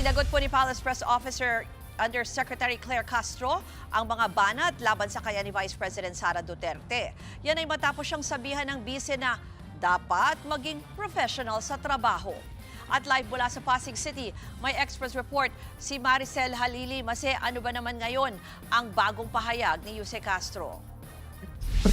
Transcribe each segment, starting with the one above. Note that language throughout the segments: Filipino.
Sinagot po ni Palace Press Officer Undersecretary Claire Castro ang mga banat laban sa kanya ni Vice President Sara Duterte. Yan ay matapos siyang sabihan ng bise na dapat maging professional sa trabaho. At live mula sa Pasig City, may Express report si Maricel Halili. Mase, ano ba naman ngayon ang bagong pahayag ni Jose Castro?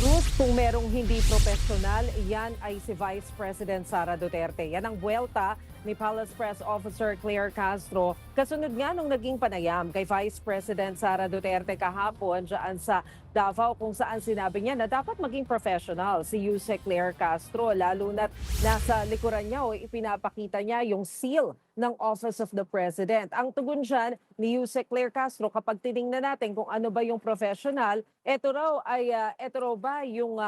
Ruth, kung merong hindi profesional, yan ay si Vice President Sara Duterte. Yan ang buwelta ni Palace Press Officer Claire Castro. Kasunod nga nung naging panayam kay Vice President Sara Duterte kahapon dyan sa Davao, kung saan sinabi niya na dapat maging professional si Jose Claire Castro, lalo na't nasa likuran niya o ipinapakita niya yung seal ng Office of the President. Ang tugon dyan ni Jose Claire Castro, kapag tinignan natin kung ano ba yung professional, ito raw ba yung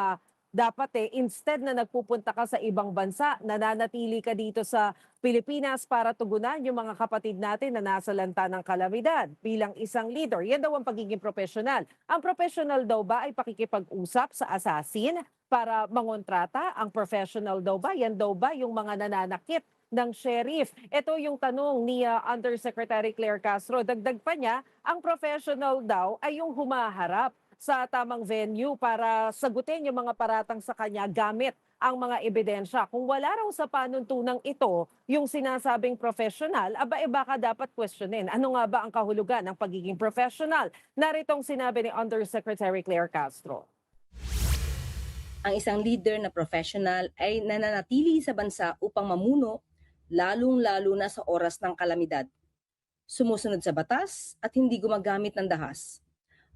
dapat instead na nagpupunta ka sa ibang bansa, nananatili ka dito sa Pilipinas para tugunan yung mga kapatid natin na nasa lanta ng kalamidad bilang isang leader. Yan daw ang pagiging profesional. Ang professional daw ba ay pakikipag-usap sa assassin para mangontrata? Ang professional daw ba, yan daw ba yung mga nananakit ng sheriff? Ito yung tanong ni Undersecretary Claire Castro. Dagdag pa niya, ang professional daw ay yung humaharap sa tamang venue para sagutin yung mga paratang sa kanya gamit ang mga ebidensya. Kung wala raw sa panuntunang ito yung sinasabing professional, baka dapat questionin. Ano nga ba ang kahulugan ng pagiging professional? Naritong sinabi ni Undersecretary Claire Castro. Ang isang leader na professional ay nananatili sa bansa upang mamuno, lalong-lalo na sa oras ng kalamidad. Sumusunod sa batas at hindi gumagamit ng dahas.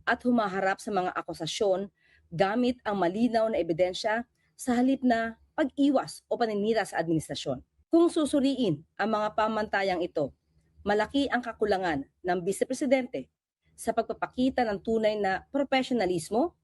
At humaharap sa mga akusasyon gamit ang malinaw na ebidensya sa halip na pag-iwas o paninira sa administrasyon. Kung susuriin ang mga pamantayang ito, malaki ang kakulangan ng Vice Presidente sa pagpapakita ng tunay na profesionalismo.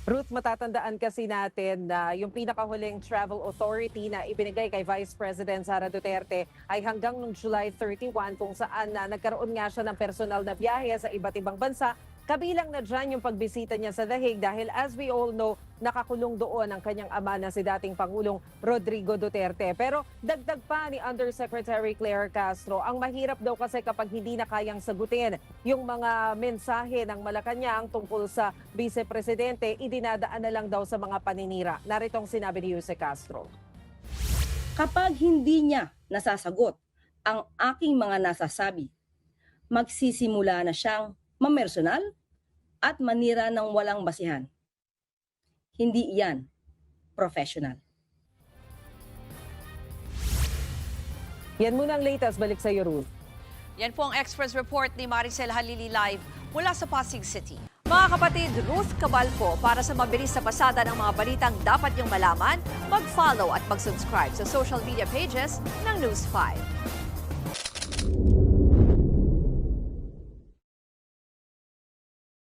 Ruth, matatandaan kasi natin na yung pinakahuling travel authority na ibinigay kay Vice President Sara Duterte ay hanggang noong July 31, kung saan nagkaroon nga siya ng personal na biyahe sa iba't ibang bansa. Kabilang na dyan yung pagbisita niya sa The Hague dahil as we all know, nakakulong doon ang kanyang ama na si dating Pangulong Rodrigo Duterte. Pero dagdag pa ni Undersecretary Claire Castro, ang mahirap daw kasi kapag hindi na kayang sagutin yung mga mensahe ng Malacanang tungkol sa Vice Presidente, idinadaan na lang daw sa mga paninira. Naritong sinabi ni Jose Castro. Kapag hindi niya nasasagot ang aking mga nasasabi, magsisimula na siyang mamersonal at manira ng walang basihan. Hindi iyan professional. Yan muna ang latest. Balik sa iyo, Ruth. Yan po ang Express report ni Maricel Halili live mula sa Pasig City. Mga kapatid, Ruth Cabalco, para sa mabilis na pasada ng mga balitang dapat niyong malaman, mag-follow at mag-subscribe sa social media pages ng News 5.